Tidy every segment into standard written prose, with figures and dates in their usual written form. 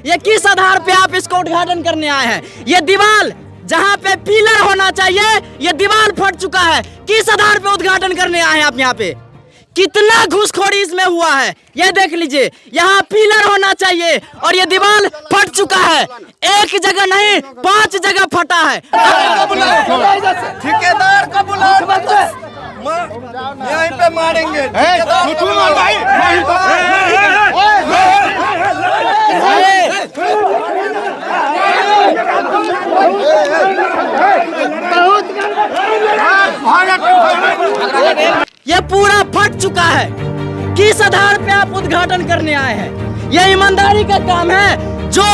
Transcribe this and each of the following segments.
ये किस आधार पे आप इसको उद्घाटन करने आए हैं? ये दीवार जहाँ पे पिलर होना चाहिए ये दीवार फट चुका है। किस आधार पे उद्घाटन करने आए हैं आप यहाँ पे? कितना घूसखोरी इसमें हुआ है ये देख लीजिए। यहाँ पिलर होना चाहिए और ये दीवार फट चुका है। एक जगह नहीं 5 जगह फटा है। ठेकेदार को बुलाओ, यहीं पे मारेंगे। ये पूरा फट चुका है। किस आधार पे आप उद्घाटन करने आए हैं? ये ईमानदारी का काम है जो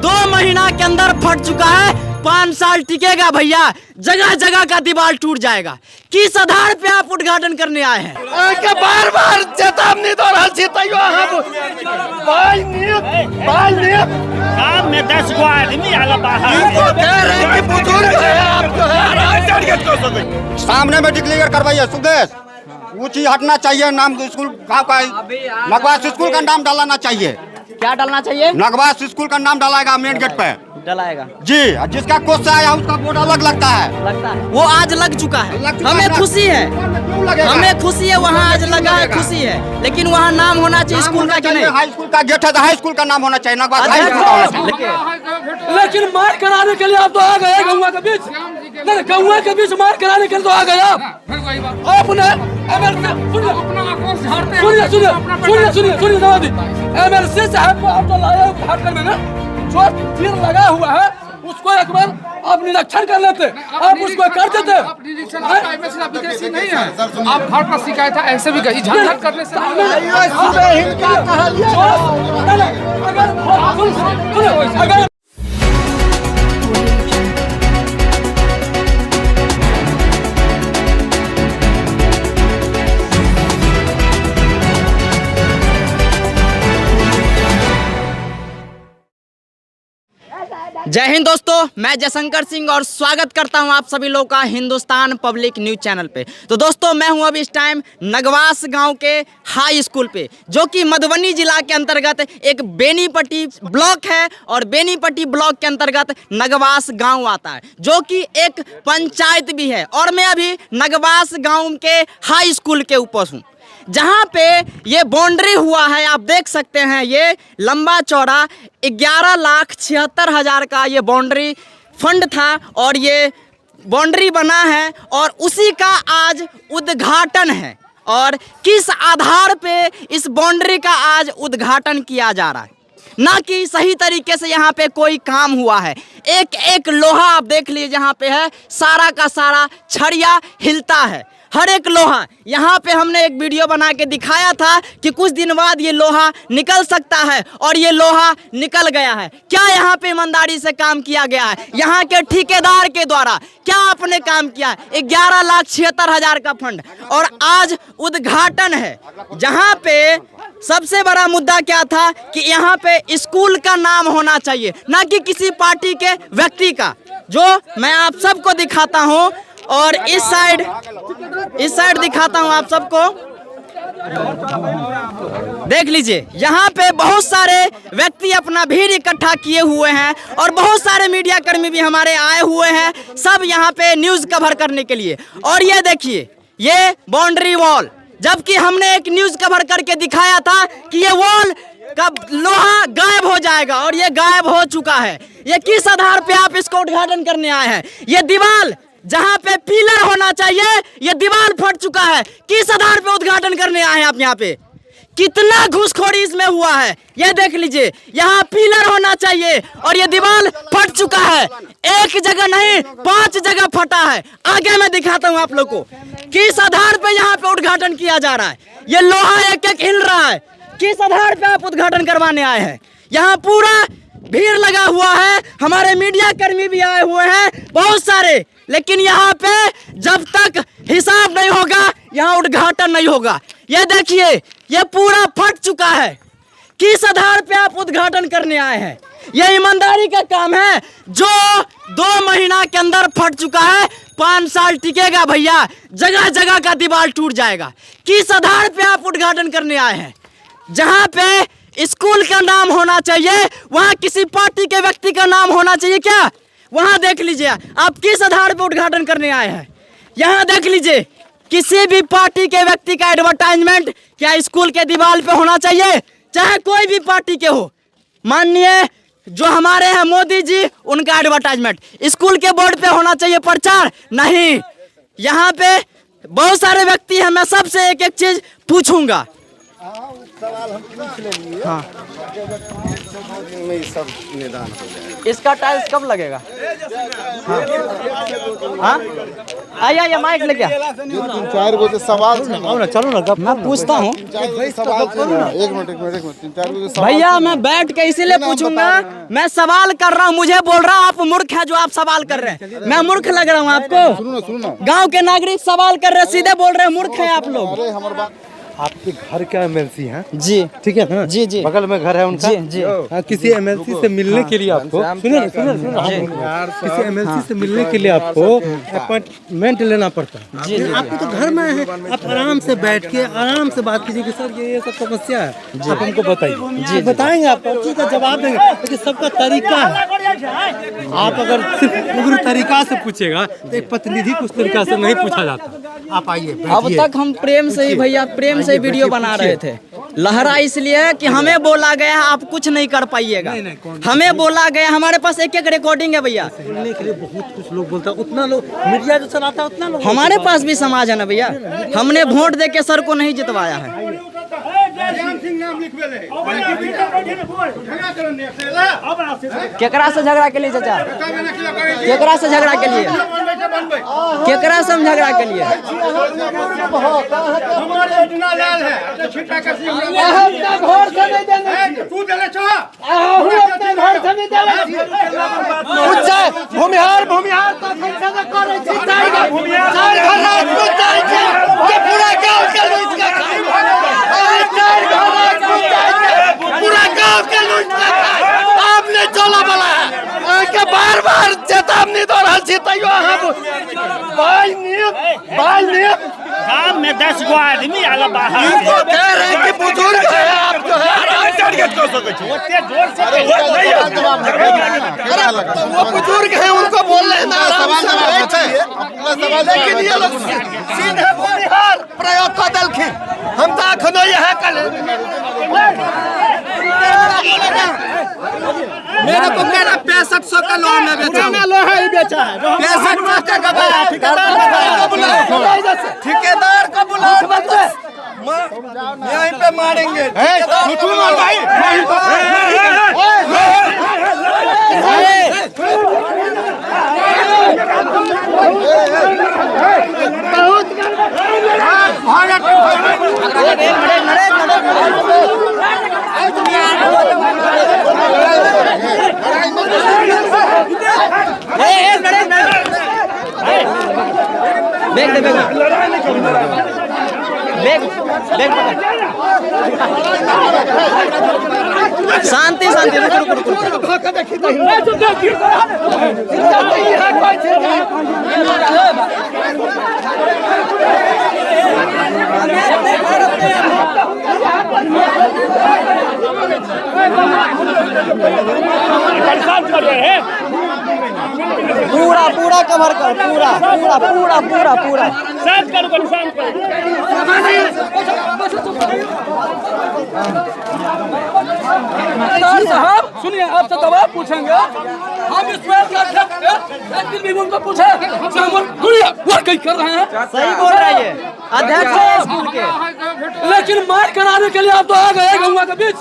2 महीना के अंदर फट चुका है। 5 साल टिकेगा भैया, जगह जगह का दीवार टूट जाएगा। किस आधार पे आप उद्घाटन करने आए हैं? बार बार चेतावनी दो रहा काम में 10 गो आदमी आला बाहर कह रहे हैं कि बुजुर्ग है आप जो है। सामने में डिक्लेयर करवाइए। सुदेश ऊंची हटना चाहिए। नाम स्कूल गाँव का नगवास स्कूल का नाम डालना चाहिए। क्या डालना चाहिए? नगवास स्कूल का नाम डालेगा मेन गेट पे डलाएगा जी। जिसका कोर्स आया उसका बोर्ड अलग लगता है। लगता है वो आज लग चुका है। हमें खुशी है, हमें खुशी है वहाँ आज लगा है, खुशी है। लेकिन वहाँ नाम होना चाहिए स्कूल का कि नहीं? हाई स्कूल का गेट है तो हाई स्कूल का नाम होना चाहिए। नगवास हाई स्कूल का होना चाहिए। लेकिन मार कराने के लिए आप तो आ गए गौवा के बीच। नहीं, गौवा के बीच मार कराने के लिए तो आ गए आपने। सुनिए एमएलसी साहब को आप तो लाए उद्घाटन में ना, जो तीर लगा हुआ है उसको एक बार आप निरीक्षण कर लेते, आप उसको कर देते। आप निरीक्षण नहीं है, आप घर पर शिकायत है ऐसे भी गई झांझट करने से अगर जय हिंद दोस्तों, मैं जयशंकर सिंह और स्वागत करता हूं आप सभी लोगों का हिंदुस्तान पब्लिक न्यूज़ चैनल पे। तो दोस्तों मैं हूं अभी इस टाइम नगवास गांव के हाई स्कूल पे, जो कि मधुबनी जिला के अंतर्गत एक बेनीपट्टी ब्लॉक है और बेनीपट्टी ब्लॉक के अंतर्गत नगवास गांव आता है, जो कि एक पंचायत भी है। और मैं अभी नगवास गाँव के हाई स्कूल के ऊपर हूँ, जहाँ पे ये बाउंड्री हुआ है। आप देख सकते हैं ये लंबा चौड़ा 11,76,000 का ये बाउंड्री फंड था और ये बाउंड्री बना है और उसी का आज उद्घाटन है। और किस आधार पे इस बाउंड्री का आज उद्घाटन किया जा रहा है? ना कि सही तरीके से यहाँ पे कोई काम हुआ है। एक एक लोहा आप देख लीजिए जहाँ पे है, सारा का सारा छड़िया हिलता है। हर एक लोहा, यहाँ पे हमने एक वीडियो बना के दिखाया था कि कुछ दिन बाद ये लोहा निकल सकता है और ये लोहा निकल गया है। क्या यहाँ पे ईमानदारी से काम किया गया है? यहाँ के ठेकेदार के द्वारा क्या आपने काम किया है? 11,76,000 का फंड और आज उद्घाटन है, जहाँ पे सबसे बड़ा मुद्दा क्या था कि यहाँ पे स्कूल का नाम होना चाहिए, ना कि किसी पार्टी के व्यक्ति का, जो मैं आप सबको दिखाता हूँ। और इस साइड दिखाता हूं आप सबको, देख लीजिए। यहाँ पे बहुत सारे व्यक्ति अपना भीड़ इकट्ठा किए हुए हैं और बहुत सारे मीडिया कर्मी भी हमारे आए हुए हैं, सब यहाँ पे न्यूज़ कवर करने के लिए। और ये देखिए ये बाउंड्री वॉल, जबकि हमने एक न्यूज़ कवर करके दिखाया था कि ये वॉल का लोहा गायब हो जाएगा और ये गायब हो चुका है। ये किस आधार पे आप इसको उद्घाटन करने आए हैं? ये दीवार जहाँ पे पिलर होना चाहिए ये दीवार फट चुका है। किस आधार पे उद्घाटन करने आए हैं आप यहाँ पे? कितना घूसखोरी इसमें हुआ है ये देख लीजिए। यहाँ पिलर होना चाहिए और ये दीवार फट चुका है। एक जगह नहीं 5 जगह फटा है। आगे मैं दिखाता हूँ आप लोग को किस आधार पे यहाँ पे उद्घाटन किया जा रहा है। ये लोहा एक एक हिल रहा है। किस आधार पे आप उद्घाटन करवाने आए हैं? यहाँ पूरा भीड़ लगा हुआ है, हमारे मीडिया कर्मी भी आए हुए हैं बहुत सारे, लेकिन यहाँ पे जब तक हिसाब नहीं होगा यहाँ उद्घाटन नहीं होगा। ये देखिए ये पूरा फट चुका है। किस आधार पे आप उद्घाटन करने आए हैं? ये ईमानदारी का काम है जो 2 महीना के अंदर फट चुका है। 5 साल टिकेगा भैया, जगह जगह का दीवार टूट जाएगा। किस आधार पे आप उद्घाटन करने आए हैं? जहाँ पे स्कूल का नाम होना चाहिए, वहाँ किसी पार्टी के व्यक्ति का नाम होना चाहिए क्या? वहाँ देख लीजिए आप किस आधार पर उद्घाटन करने आए हैं। यहाँ देख लीजिए किसी भी पार्टी के व्यक्ति का एडवर्टाइजमेंट क्या स्कूल के दीवार पे होना चाहिए, चाहे कोई भी पार्टी के हो। माननीय जो हमारे हैं मोदी जी, उनका एडवर्टाइजमेंट स्कूल के बोर्ड पे होना चाहिए, प्रचार नहीं। यहाँ पे बहुत सारे व्यक्ति हैं, मैं सबसे एक एक चीज पूछूंगा। हाँ, इसका टाइल्स कब लगेगा? हाँ, आइए माइक लेके। 3-4 गो सवाल चलो ना, मैं पूछता हूँ। एक मिनट 3-4 गो भैया मैं बैठ के इसीलिए पूछूंगा, मैं सवाल कर रहा हूँ, मुझे बोल रहा हूँ आप मूर्ख हैं जो आप सवाल कर रहे हैं। मैं मूर्ख लग रहा हूँ आपको? सुनो गांव के नागरिक सवाल कर रहे हैं, सीधे बोल रहे हैं मूर्ख हैं आप लोग। अरे हमारे बात आपके घर का एमएलसी हैं जी, ठीक है ना? जी जी, बगल में घर है उनका। जी जी। हाँ, किसी एमएलसी से मिलने के लिए आपको सुनिए किसी एमएलसी से मिलने के लिए आपको अपॉइंटमेंट लेना पड़ता है। जी, जी, आपको तो घर में है, आप आराम से बैठ के आराम से बात कीजिए कि सर ये सब समस्या है, आप हमको बताइए। जी, बताएंगे आप, पर्ची का जवाब देंगे, लेकिन सबका तरीका है। आप अगर सिर्फ उग्र तरीका से पूछेगा तो एक प्रतिनिधि कुछ तरीका से नहीं पूछा जाता। आप आइए अब तक हम प्रेम से ही भैया प्रेम से वीडियो बना रहे थे। लहरा इसलिए कि हमें बोला गया आप कुछ नहीं कर पाइएगा, हमें बोला गया। हमारे पास एक एक रिकॉर्डिंग है भैया। सुनने के लिए बहुत कुछ लोग बोलता है, उतना लोग मीडिया जो चलाता है उतना लोग। हमारे पास भी समाज है ना भैया, हमने वोट दे के सर को नहीं जितवाया है। केकरा से झगड़ा के लिए चाचा? केकरा से झगड़ा के लिए? केकरा से हम झगड़ा के लिए? भूमिहार पूरा गांव के लूट आपने चला बोला है के बार चेतावनी दो रहा छी तैयो गांव में 10 गो आदमी आला बाहर इनको कह रहे हैं कि बुजुर्ग है आप जो है टारगेट कर सकते हो। ओते जोर से वो बुजुर्ग है, उनको बोल रहे हैं ना आराम से। लेकिन ये लोग सीधे भूमिहार प्रयोग कर दलखिन। हम तो अखनो यह कल मेरे को कह रहा 6500 का लोन है, लोहा ही बेचा है। 6500 का गवाह ठेकेदार को बुलाओ, यहीं पे मारेंगे। शांति शांति, पूरा पूरा कवर कर, पूरा पूरा पूरा पूरा पूरा शांत करो, शांत करो। साहब सुनिए, आपसे दवा पूछेंगे हम। एक दिन भी उनको पूछे कहीं कर रहे हैं, सही बोल रहा है ये अध्यक्ष है स्कूल के। लेकिन मार कराने के लिए आप तो आ गए गौवा के बीच।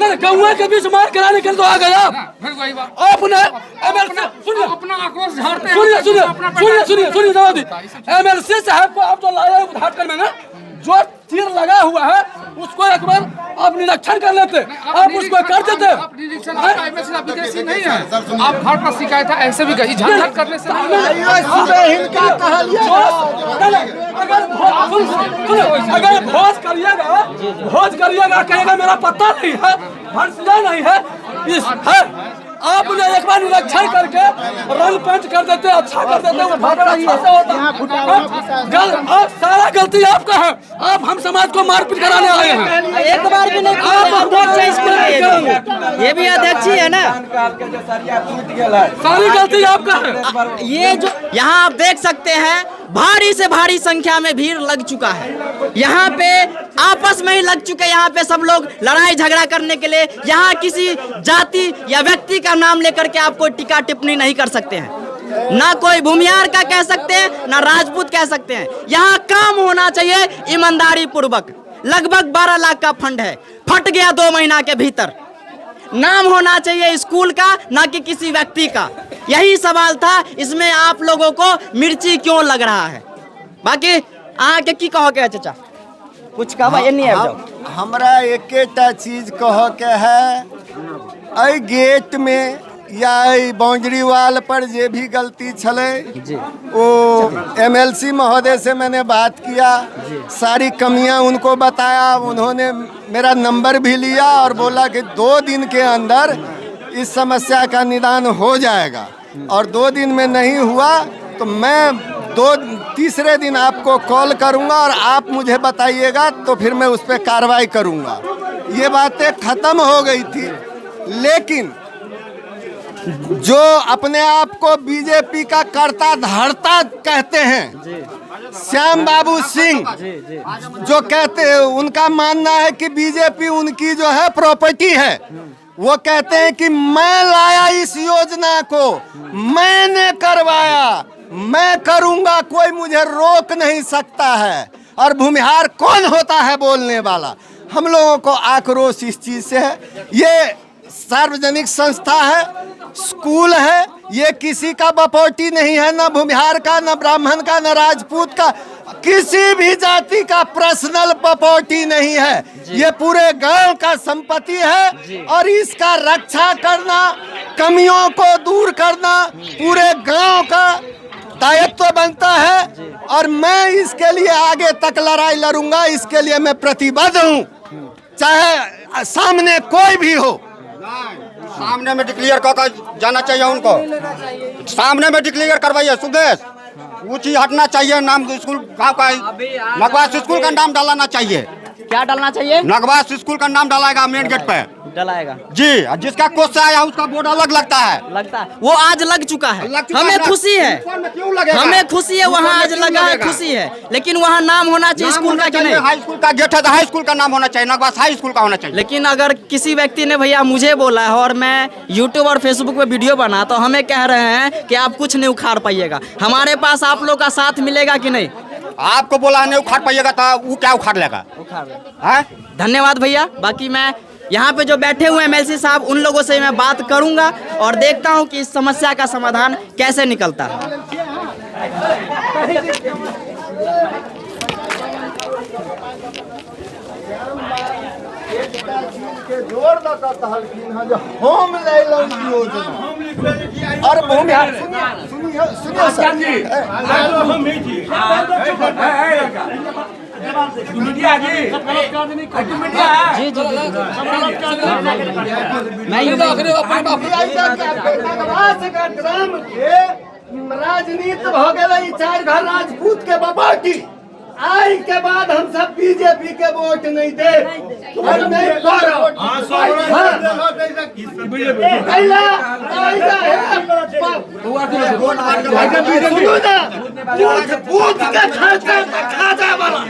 नहीं, गौवा के बीच मार कराने के लिए तो आ गए आप। आपने अपना आक्रोश झाड़ते सुनिए दादी, एमएलसी साहब को आप तो लाए उद्घाटन में ना, जो तीर लगा हुआ है उसको एक बार आप निरीक्षण कर लेते, आप उसको कर देते। आप निरीक्षण विदेशी नहीं है, आप घर पर शिकायत है ऐसे भी गई झांझट करने से अगर भोज करिएगा कहेगा मेरा पता नहीं है, भंसिया नहीं है, आपने एक बार निरीक्षण करके रंग पेंट कर देते, अच्छा कर देते, वो भागना अच्छा से होता। सारा गलती आपका है। आप हम समाज को मारपीट कराने आए हैं। एक बार भी नहीं ये भी अध्यक्ष ही है ना, सारी गलती आपका है। ये जो यहाँ आप देख सकते हैं भारी से भारी संख्या में भीड़ लग चुका है। यहाँ पे आपस में ही लग चुके, यहाँ पे सब लोग लड़ाई झगड़ा करने के लिए। यहाँ किसी जाति या व्यक्ति का नाम लेकर के आप कोई टीका टिप्पणी नहीं कर सकते हैं, ना कोई भूमिहार का कह सकते हैं, ना राजपूत कह सकते हैं। यहाँ काम होना चाहिए ईमानदारी पूर्वक। लगभग 12 लाख का फंड है, फट गया 2 महीना के भीतर। नाम होना चाहिए स्कूल का, ना कि किसी व्यक्ति का। यही सवाल था। इसमें आप लोगों को मिर्ची क्यों लग रहा है? बाकी आके की कहो के चाचा कुछ कहा ये नहीं है। हमरा एकेटा चीज कह के है, अई गेट में या बाउंड्री वाल पर जे भी गलती छले, वो एमएलसी महोदय से मैंने बात किया, सारी कमियां उनको बताया। उन्होंने मेरा नंबर भी लिया और बोला कि 2 दिन के अंदर इस समस्या का निदान हो जाएगा। और 2 दिन में नहीं हुआ तो मैं तीसरे दिन आपको कॉल करूंगा और आप मुझे बताइएगा, तो फिर मैं उस पर कार्रवाई करूंगा। ये बातें खत्म हो गई थी। लेकिन जो अपने आप को बीजेपी का कर्ता धर्ता कहते हैं, श्याम बाबू सिंह जो कहते हैं, उनका मानना है कि बीजेपी उनकी जो है प्रॉपर्टी है। वो कहते हैं कि मैं लाया इस योजना को, मैंने करवाया, मैं करूंगा, कोई मुझे रोक नहीं सकता है। और भूमिहार कौन होता है बोलने वाला? हम लोगों को आक्रोश इस चीज से है। ये सार्वजनिक संस्था है, स्कूल है, ये किसी का प्रॉपर्टी नहीं है, ना भूमिहार का, ना ब्राह्मण का, ना राजपूत का, किसी भी जाति का पर्सनल प्रॉपर्टी नहीं है। ये पूरे गांव का संपत्ति है और इसका रक्षा करना, कमियों को दूर करना पूरे गांव का दायित्व बनता है। और मैं इसके लिए आगे तक लड़ाई लड़ूंगा, इसके लिए मैं प्रतिबद्ध हूँ, चाहे सामने कोई भी हो। सामने में डिक्लेयर कर जाना चाहिए उनको, सामने में डिक्लेयर करवाइए। सुदेश ऊंची हटना चाहिए, नाम स्कूल का नगवास स्कूल का नाम डालना चाहिए। क्या डालना चाहिए? नगवास स्कूल का नाम डालेगा मेन गेट पे डलाएगा जी। जिसका कोर्स से आया उसका बोर्ड अलग लगता है, वो आज लग चुका है। हमें खुशी है, क्यों लगेगा? हमें खुशी है, वहाँ आज लगा है, खुशी है। लेकिन वहाँ नाम होना चाहिए स्कूल का कि नहीं? हाई स्कूल का गेट है तो हाई स्कूल का नाम होना चाहिए, नगवास हाई स्कूल का होना चाहिए। लेकिन अगर किसी व्यक्ति ने भैया मुझे बोला है और मैं यूट्यूब और फेसबुक पे वीडियो बना, तो हमें कह रहे हैं कि आप कुछ नहीं उखाड़ पाइएगा। हमारे पास आप लोग का साथ मिलेगा कि नहीं? आपको बोला नहीं उखाड़ पाइएगा तो वो क्या उखाड़ लेगा? धन्यवाद भैया। बाकी मैं यहाँ पे जो बैठे हुए एमएलसी साहब, उन लोगों से मैं बात करूंगा और देखता हूँ कि इस समस्या का समाधान कैसे निकलता है। और भूमिहार सुनिए सर जी जी राजनीति हो गई 4 घर राजपूत के प्रॉपर्टी। आई के बाद हम सब बीजेपी के वोट नहीं दे, और नहीं करो। सुनो ना, बूथ के खर्चा तक खाजा वाला,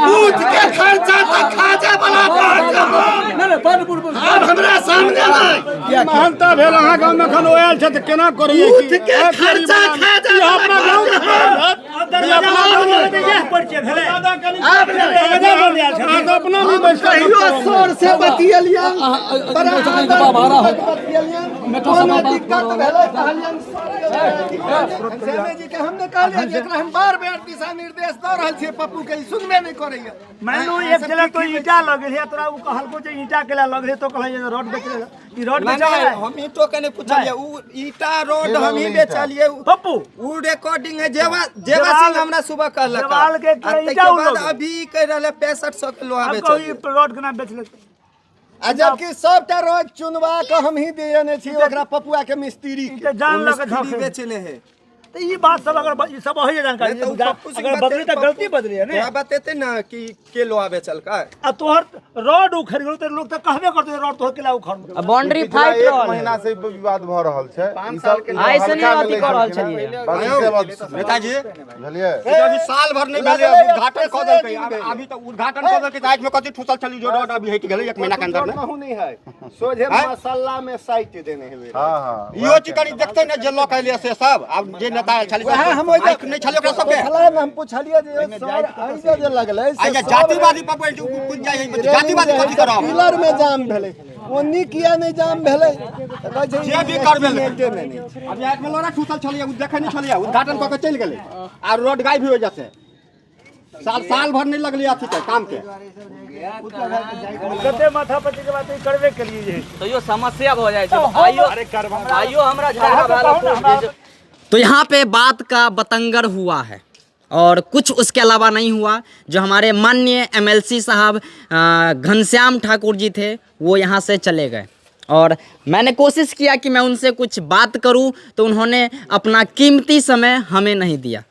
बूथ के खर्चा तक खाजा वाला। अब हमरा सामने महंता भेल अहाँ गाँव में खन ओयल छै तऽ केना करिए? बूथ के खर्चा खाजा अपना गाँव शोर से बतियलियन, हमने कहलिए हम बार बार दिशा निर्देश दऽ रहल छियै, पप्पू के सुनबे नहीं करैया। मानू एक जगह तो ईटा लगल है, तोरा उ कहलको जे ईटा केला लगल है, तो कहले जे रोड बेच ले। ई रोड बेचा है, हम ईटो के नहीं पूछलिए, उ ईटा रोड हम ही बेचलिए। पप्पू उ रिकॉर्डिंग है, जेवा सिंह हमरा सुबह कहलक, देवाल के ईटा बाद अभी कह रहले 6500 के लोहा बेचल। रोड केना बेच ले? आ जबकि सबटा रोड चुनवा के हम ही देने छी ओकरा पपुआ के मिस्त्री के जान लगे झोंके बेचने है तो ये बात सब अगर ये सब हो जानकारी अगर बदली तो गलती बदली है ना बतेते ना कि के लोहा बेचल का अब तोहर रोड उखड़ गेल तो लोग तो कहबे करते रोड तो केला उखड़ बाउंड्री फाइट रहल महीना से विवाद भ रहल छै ई सब ऐसे नहीं अथी कर रहल छलिए नेताजी बुझलिए अभी साल भर नहीं भेले उद्घाटन क देलकै अभी तो उद्घाटन क देलकै आज में कथि ठुसल छली जो रोड अभी हट गेलै 1 महीना के अंदर में कहू नहीं है सोझे मसाला में साइट देने है हां हां इहो चिकनी देखते ने जे लोग कहले से सब अब जे नेता छली हम ओइ नहीं छले ओकरा सबके हम पूछलिए जे सर ऐसे जे लगलै आइया जातिवादी पर कुछ जाय है जातिवादी कथि करब पिलर में जाम भेलै ओनी किया नहीं जाम भेलै कहै छै जे भी करबे अब आज में लोरा ठुसल छलिए उ देखै नहीं छलिए उद्घाटन क के चल गेलै आ रोड गायब हो जाते साल भर नहीं लगली अथी के काम के कते माथा पच्ची के बात करबे के लिए तो यो समस्या हो जाए छै आइयो हमरा झाड़ा तो यहाँ पे बात का बतंगर हुआ है और कुछ उसके अलावा नहीं हुआ। जो हमारे माननीय एमएलसी साहब घनश्याम ठाकुर जी थे वो यहाँ से चले गए और मैंने कोशिश किया कि मैं उनसे कुछ बात करूं तो उन्होंने अपना कीमती समय हमें नहीं दिया।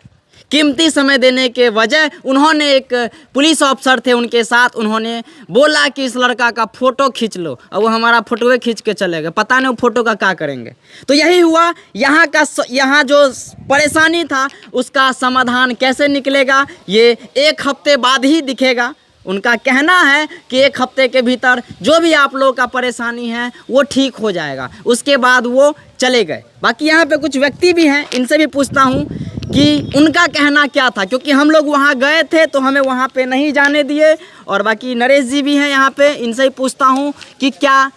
कीमती समय देने के वजह उन्होंने एक पुलिस ऑफिसर थे उनके साथ उन्होंने बोला कि इस लड़का का फ़ोटो खींच लो और वो हमारा फ़ोटोए खींच के चले गए। पता नहीं वो फ़ोटो का क्या करेंगे। तो यही हुआ यहाँ जो परेशानी था उसका समाधान कैसे निकलेगा ये 1 हफ्ते बाद ही दिखेगा। उनका कहना है कि 1 हफ्ते के भीतर जो भी आप लोगों का परेशानी है वो ठीक हो जाएगा। उसके बाद वो चले गए। बाकी यहाँ पे कुछ व्यक्ति भी हैं, इनसे भी पूछता हूँ कि उनका कहना क्या था, क्योंकि हम लोग वहाँ गए थे तो हमें वहाँ पे नहीं जाने दिए। और बाकी नरेश जी भी हैं यहाँ पे, इनसे ही पूछता हूँ कि क्या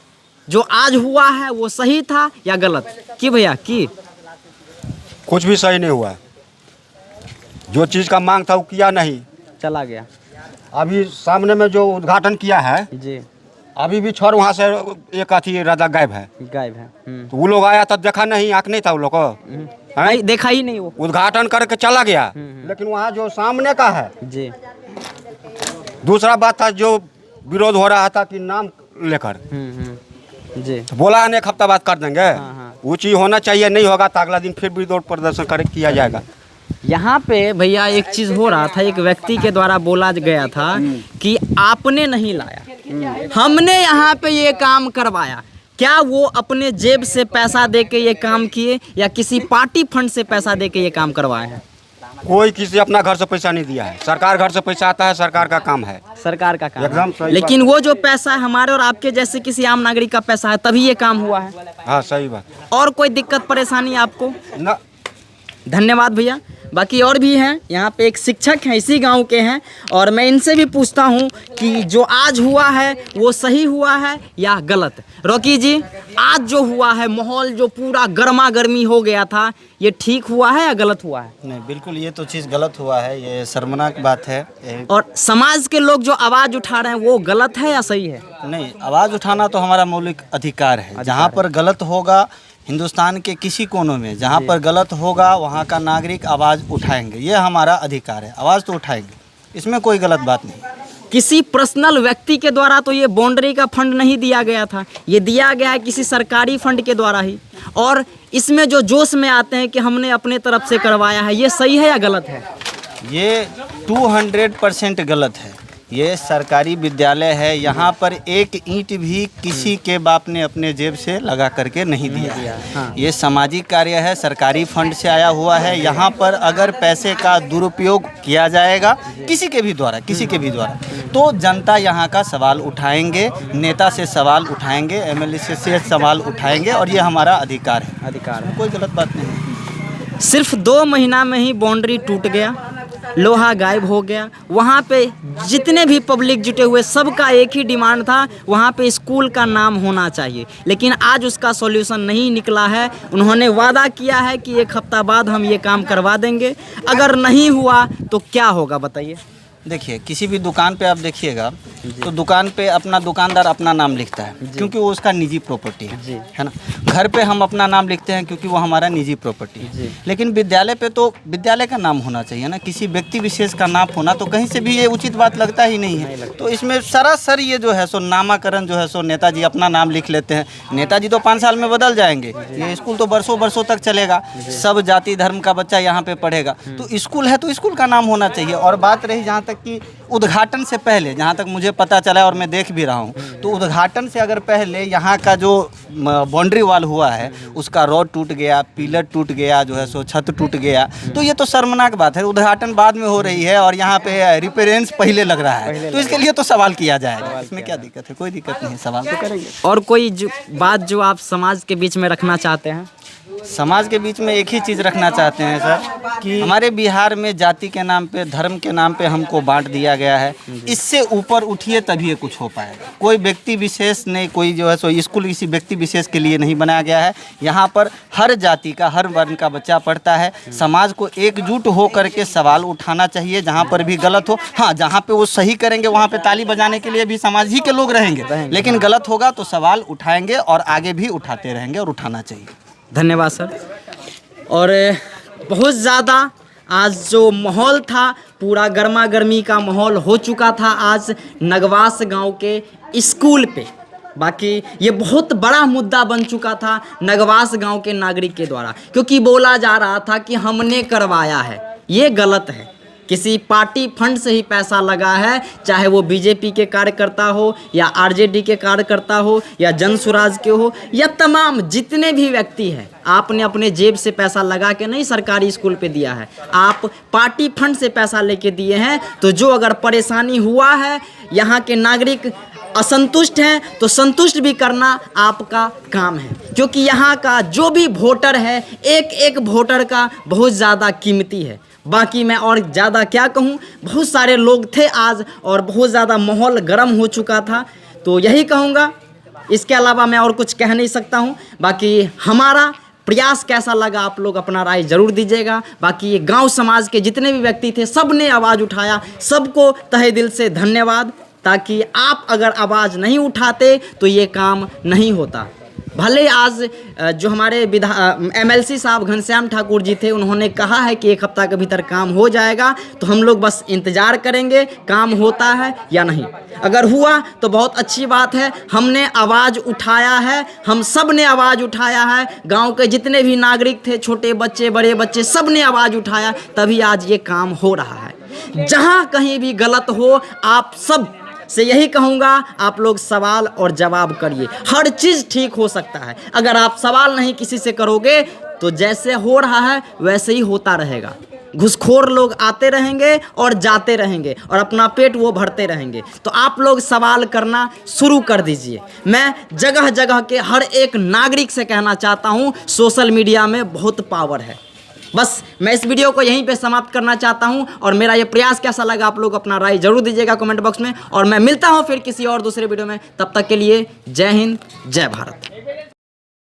जो आज हुआ है वो सही था या गलत। कि भैया कि कुछ भी सही नहीं हुआ। जो चीज़ का मांग था वो किया नहीं, चला गया। अभी सामने में जो उद्घाटन किया है जी अभी भी छोर वहाँ से एक अथी राजा गायब है। तो वो लोग आया तब देखा नहीं, आँख नहीं था वो लोग को, नहीं देखा ही नहीं। वो उद्घाटन करके चला गया। लेकिन वहाँ जो सामने का है जी। दूसरा बात था जो विरोध हो रहा था कि नाम लेकर जी तो बोला है 1 हफ्ता बाद कर देंगे। वो चीज़ होना चाहिए, नहीं होगा तो अगला दिन फिर विरोध प्रदर्शन किया जाएगा। यहाँ पे भैया एक चीज़ हो रहा था, एक व्यक्ति के द्वारा बोला गया था कि आपने नहीं लाया, हमने यहाँ पे ये काम करवाया। क्या वो अपने जेब से पैसा दे के ये काम किए या किसी पार्टी फंड से पैसा दे के ये काम करवाए हैं? कोई किसी अपना घर से पैसा नहीं दिया है। सरकार घर से पैसा आता है, सरकार का काम है, सरकार का काम एकदम सही। लेकिन वो जो पैसा है हमारे और आपके जैसे किसी आम नागरिक का पैसा है तभी ये काम हुआ है। हाँ सही बात। और कोई दिक्कत परेशानी आपको? न धन्यवाद भैया। बाकी और भी हैं यहाँ पे, एक शिक्षक हैं इसी गांव के हैं और मैं इनसे भी पूछता हूँ कि जो आज हुआ है वो सही हुआ है या गलत। रॉकी जी, आज जो हुआ है माहौल जो पूरा गर्मा गर्मी हो गया था ये ठीक हुआ है या गलत हुआ है? नहीं, बिल्कुल ये तो चीज़ गलत हुआ है, ये शर्मनाक बात है। और समाज के लोग जो आवाज़ उठा रहे हैं वो गलत है या सही है? नहीं, आवाज़ उठाना तो हमारा मौलिक अधिकार है। जहाँ पर गलत होगा हिंदुस्तान के किसी कोनों में जहाँ पर गलत होगा वहाँ का नागरिक आवाज़ उठाएंगे, ये हमारा अधिकार है, आवाज़ तो उठाएंगे, इसमें कोई गलत बात नहीं। किसी पर्सनल व्यक्ति के द्वारा तो ये बाउंड्री का फंड नहीं दिया गया था, ये दिया गया है किसी सरकारी फंड के द्वारा ही। और इसमें जो जोश में आते हैं कि हमने अपने तरफ से करवाया है, ये सही है या गलत है? ये 200% गलत है। ये सरकारी विद्यालय है, यहाँ पर एक ईंट भी किसी के बाप ने अपने जेब से लगा करके नहीं दिया है। हाँ। ये सामाजिक कार्य है, सरकारी फंड से आया हुआ है। यहाँ पर अगर पैसे का दुरुपयोग किया जाएगा किसी के भी द्वारा तो जनता यहाँ का सवाल उठाएंगे, नेता से सवाल उठाएंगे, एमएलए से सवाल उठाएंगे और ये हमारा अधिकार है, कोई गलत बात नहीं है। सिर्फ 2 महीना में ही बाउंड्री टूट गया, लोहा गायब हो गया। वहाँ पे जितने भी पब्लिक जुटे हुए सबका एक ही डिमांड था, वहाँ पे स्कूल का नाम होना चाहिए। लेकिन आज उसका सॉल्यूशन नहीं निकला है। उन्होंने वादा किया है कि 1 हफ्ता बाद हम ये काम करवा देंगे। अगर नहीं हुआ तो क्या होगा बताइए? देखिए किसी भी दुकान पे आप देखिएगा तो दुकान पे अपना दुकानदार अपना नाम लिखता है क्योंकि वो उसका निजी प्रॉपर्टी है ना। घर पे हम अपना नाम लिखते हैं क्योंकि वो हमारा निजी प्रॉपर्टी है। लेकिन विद्यालय पे तो विद्यालय का नाम होना चाहिए ना, किसी व्यक्ति विशेष का नाम होना तो कहीं से भी ये उचित बात लगता ही नहीं है। तो इसमें सरासर ये जो है सो नामाकरण जो है सो नेताजी अपना नाम लिख लेते हैं। नेताजी तो 5 साल में बदल जाएंगे, ये स्कूल तो बरसों बरसों तक चलेगा, सब जाति धर्म का बच्चा यहाँ पे पढ़ेगा। तो स्कूल है तो स्कूल का नाम होना चाहिए। और बात रही जहाँ तक कि उद्घाटन से पहले, जहाँ तक मुझे पता चला और मैं देख भी रहा हूँ, तो उद्घाटन से अगर पहले यहाँ का जो बाउंड्री वॉल हुआ है उसका रॉड टूट गया, पिलर टूट गया, जो है सो छत टूट गया, तो ये तो शर्मनाक बात है। उद्घाटन बाद में हो रही है और यहाँ पे रिपेयरेंस पहले लग रहा है, तो इसके लिए तो सवाल किया जाएगा। इसमें क्या दिक्कत है? कोई दिक्कत नहीं, सवाल तो करेंगे। और कोई बात जो आप समाज के बीच में रखना चाहते हैं? समाज के बीच में एक ही चीज़ रखना चाहते हैं सर कि हमारे बिहार में जाति के नाम पे, धर्म के नाम पे हमको बांट दिया गया है। इससे ऊपर उठिए तभी ये कुछ हो पाएगा। कोई व्यक्ति विशेष नहीं, कोई जो है सो स्कूल किसी व्यक्ति विशेष के लिए नहीं बनाया गया है। यहाँ पर हर जाति का, हर वर्ण का बच्चा पढ़ता है। समाज को एकजुट हो करके सवाल उठाना चाहिए जहाँ पर भी गलत हो। हाँ, जहाँ पे वो सही करेंगे वहाँ पे ताली बजाने के लिए भी समाज ही के लोग रहेंगे, लेकिन गलत होगा तो सवाल उठाएंगे और आगे भी उठाते रहेंगे और उठाना चाहिए। धन्यवाद सर। और बहुत ज़्यादा आज जो माहौल था, पूरा गर्मा गर्मी का माहौल हो चुका था आज नगवास गांव के स्कूल पे। बाकी ये बहुत बड़ा मुद्दा बन चुका था नगवास गांव के नागरिक के द्वारा, क्योंकि बोला जा रहा था कि हमने करवाया है। ये गलत है। किसी पार्टी फंड से ही पैसा लगा है, चाहे वो बीजेपी के कार्यकर्ता हो या आरजेडी के कार्यकर्ता हो या जन स्वराज के हो या तमाम जितने भी व्यक्ति हैं, आपने अपने जेब से पैसा लगा के नहीं सरकारी स्कूल पे दिया है, आप पार्टी फंड से पैसा लेके दिए हैं। तो जो अगर परेशानी हुआ है, यहाँ के नागरिक असंतुष्ट हैं, तो संतुष्ट भी करना आपका काम है, क्योंकि यहाँ का जो भी वोटर है, एक एक वोटर का बहुत ज़्यादा कीमती है। बाकी मैं और ज़्यादा क्या कहूँ, बहुत सारे लोग थे आज और बहुत ज़्यादा माहौल गर्म हो चुका था, तो यही कहूँगा। इसके अलावा मैं और कुछ कह नहीं सकता हूँ। बाकी हमारा प्रयास कैसा लगा आप लोग अपना राय ज़रूर दीजिएगा। बाकी ये गांव समाज के जितने भी व्यक्ति थे, सब ने आवाज़ उठाया, सबको तहे दिल से धन्यवाद। ताकि आप अगर आवाज़ नहीं उठाते तो ये काम नहीं होता। भले आज जो हमारे MLC साहब घनश्याम ठाकुर जी थे, उन्होंने कहा है कि 1 हफ्ता के भीतर काम हो जाएगा, तो हम लोग बस इंतज़ार करेंगे काम होता है या नहीं। अगर हुआ तो बहुत अच्छी बात है, हमने आवाज़ उठाया है, हम सब ने आवाज़ उठाया है। गांव के जितने भी नागरिक थे, छोटे बच्चे बड़े बच्चे, सब ने आवाज़ उठाया, तभी आज ये काम हो रहा है। जहाँ कहीं भी गलत हो, आप सब से यही कहूँगा, आप लोग सवाल और जवाब करिए। हर चीज़ ठीक हो सकता है। अगर आप सवाल नहीं किसी से करोगे तो जैसे हो रहा है वैसे ही होता रहेगा। घुसखोर लोग आते रहेंगे और जाते रहेंगे और अपना पेट वो भरते रहेंगे। तो आप लोग सवाल करना शुरू कर दीजिए। मैं जगह जगह के हर एक नागरिक से कहना चाहता हूँ, सोशल मीडिया में बहुत पावर है। बस मैं इस वीडियो को यहीं पे समाप्त करना चाहता हूं और मेरा ये प्रयास कैसा लगा आप लोग अपना राय जरूर दीजिएगा कमेंट बॉक्स में। और मैं मिलता हूं फिर किसी और दूसरे वीडियो में। तब तक के लिए जय हिंद, जय भारत।